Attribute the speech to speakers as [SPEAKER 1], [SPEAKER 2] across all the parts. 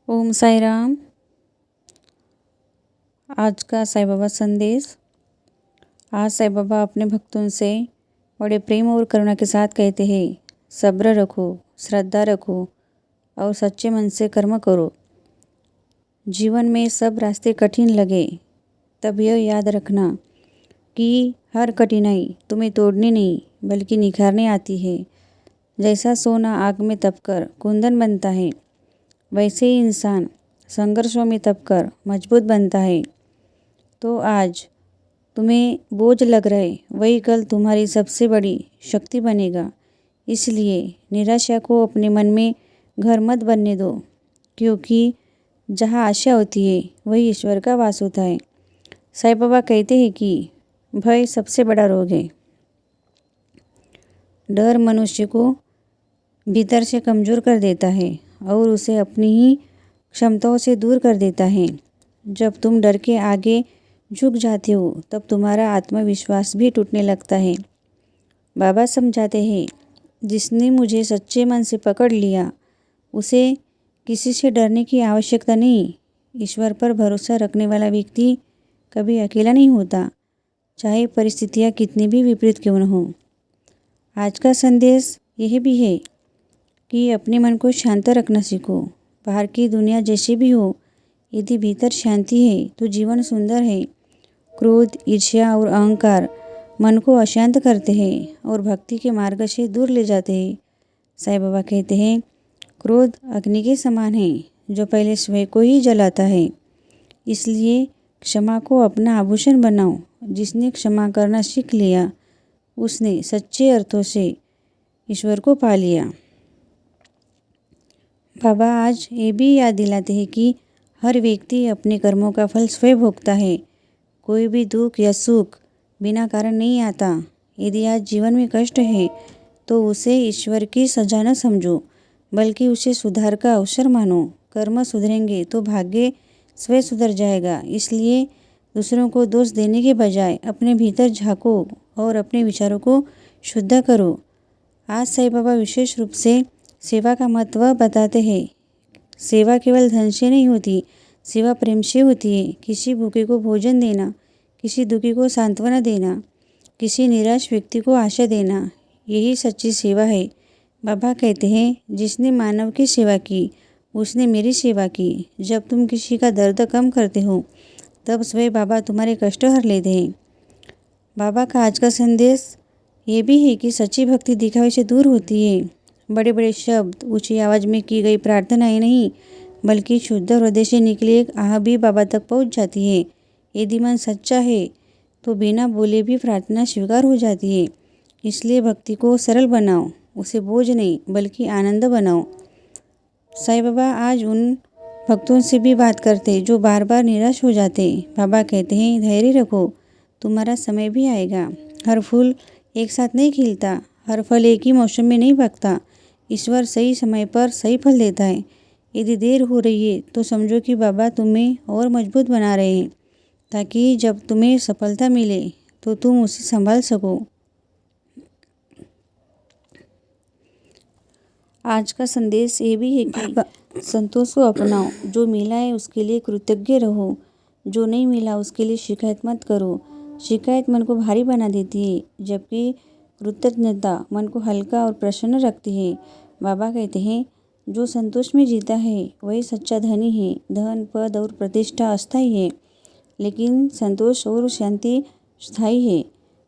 [SPEAKER 1] ओम साई राम। आज का साईं बाबा संदेश। आज साईं बाबा अपने भक्तों से बड़े प्रेम और करुणा के साथ कहते हैं, सब्र रखो, श्रद्धा रखो और सच्चे मन से कर्म करो। जीवन में सब रास्ते कठिन लगे तब यह याद रखना कि हर कठिनाई तुम्हें तोड़ने नहीं बल्कि निखारने आती है। जैसा सोना आग में तपकर कुंदन बनता है, वैसे ही इंसान संघर्षों में तपकर मजबूत बनता है। तो आज तुम्हें बोझ लग रहे वही कल तुम्हारी सबसे बड़ी शक्ति बनेगा। इसलिए निराशा को अपने मन में घर मत बनने दो, क्योंकि जहाँ आशा होती है वही ईश्वर का वास होता है। साईं बाबा कहते हैं कि भय सबसे बड़ा रोग है। डर मनुष्य को भीतर से कमज़ोर कर देता है और उसे अपनी ही क्षमताओं से दूर कर देता है। जब तुम डर के आगे झुक जाते हो तब तुम्हारा आत्मविश्वास भी टूटने लगता है। बाबा समझाते हैं, जिसने मुझे सच्चे मन से पकड़ लिया उसे किसी से डरने की आवश्यकता नहीं। ईश्वर पर भरोसा रखने वाला व्यक्ति कभी अकेला नहीं होता, चाहे परिस्थितियाँ कितनी भी विपरीत क्यों न हो। आज का संदेश यह भी है कि अपने मन को शांत रखना सीखो। बाहर की दुनिया जैसी भी हो, यदि भीतर शांति है तो जीवन सुंदर है। क्रोध, ईर्ष्या और अहंकार मन को अशांत करते हैं और भक्ति के मार्ग से दूर ले जाते हैं। साईं बाबा कहते हैं, क्रोध अग्नि के समान है जो पहले स्वयं को ही जलाता है। इसलिए क्षमा को अपना आभूषण बनाओ। जिसने क्षमा करना सीख लिया उसने सच्चे अर्थों से ईश्वर को पा लिया। बाबा आज ये भी याद दिलाते हैं कि हर व्यक्ति अपने कर्मों का फल स्वयं भोगता है। कोई भी दुख या सुख बिना कारण नहीं आता। यदि आज जीवन में कष्ट है तो उसे ईश्वर की सजा न समझो, बल्कि उसे सुधार का अवसर मानो। कर्म सुधरेंगे तो भाग्य स्वयं सुधर जाएगा। इसलिए दूसरों को दोष देने के बजाय अपने भीतर झांको और अपने विचारों को शुद्ध करो। आज साईं बाबा विशेष रूप से सेवा का महत्व बताते हैं। सेवा केवल धन से नहीं होती, सेवा प्रेम से होती है। किसी भूखे को भोजन देना, किसी दुखी को सांत्वना देना, किसी निराश व्यक्ति को आशा देना, यही सच्ची सेवा है। बाबा कहते हैं, जिसने मानव की सेवा की उसने मेरी सेवा की। जब तुम किसी का दर्द कम करते हो तब स्वयं बाबा तुम्हारे कष्ट हर लेते हैं। बाबा का आज का संदेश ये भी है कि सच्ची भक्ति दिखावे से दूर होती है। बड़े बड़े शब्द, ऊंची आवाज़ में की गई प्रार्थनाएं नहीं, बल्कि शुद्ध हृदय से निकली एक आह भी बाबा तक पहुंच जाती है। यदि मन सच्चा है तो बिना बोले भी प्रार्थना स्वीकार हो जाती है। इसलिए भक्ति को सरल बनाओ, उसे बोझ नहीं बल्कि आनंद बनाओ। साईं बाबा आज उन भक्तों से भी बात करते जो बार बार निराश हो जाते। बाबा कहते हैं, धैर्य रखो, तुम्हारा समय भी आएगा। हर फूल एक साथ नहीं खिलता, हर फल एक ही मौसम में नहीं पकता। ईश्वर सही समय पर सही फल देता है। यदि देर हो रही है तो समझो कि बाबा तुम्हें और मजबूत बना रहे हैं, ताकि जब तुम्हें सफलता मिले तो तुम उसे संभाल सको। आज का संदेश ये भी है कि संतोष को अपनाओ। जो मिला है उसके लिए कृतज्ञ रहो, जो नहीं मिला उसके लिए शिकायत मत करो। शिकायत मन को भारी बना देती है, जबकि कृतज्ञता मन को हल्का और प्रसन्न रखती है। बाबा कहते हैं, जो संतोष में जीता है वही सच्चा धनी है। धन, पद और प्रतिष्ठा अस्थायी है, लेकिन संतोष और शांति स्थायी है।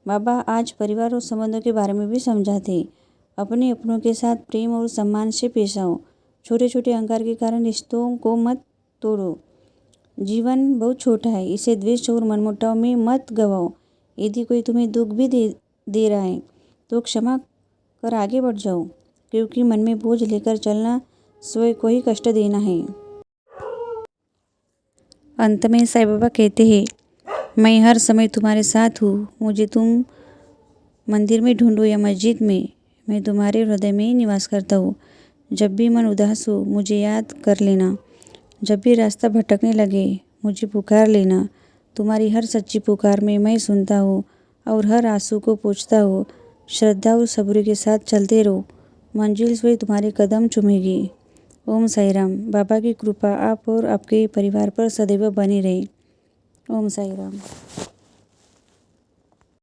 [SPEAKER 1] बाबा आज परिवार और संबंधों के बारे में भी समझाते। अपने अपनों के साथ प्रेम और सम्मान से पेश आओ। छोटे छोटे अहंकार के कारण रिश्तों को मत तोड़ो। जीवन बहुत छोटा है, इसे द्वेष और मनमुटाव में मत गवाओ। यदि कोई तुम्हें दुख भी दे रहा है तो क्षमा कर आगे बढ़ जाओ, क्योंकि मन में बोझ लेकर चलना स्वयं को ही कष्ट देना है। अंत में साईं बाबा कहते हैं, मैं हर समय तुम्हारे साथ हूँ। मुझे तुम मंदिर में ढूंढो या मस्जिद में, मैं तुम्हारे हृदय में ही निवास करता हूँ। जब भी मन उदास हो मुझे याद कर लेना। जब भी रास्ता भटकने लगे मुझे पुकार लेना। तुम्हारी हर सच्ची पुकार में मैं सुनता हूँ और हर आंसू को पोंछता हूँ। श्रद्धा और सब्र के साथ चलते रहो, मंजिल स्वयं तुम्हारे कदम चूमेगी। ओम साई राम। बाबा की कृपा आप और आपके परिवार पर सदैव बनी रहे। ओम साई राम।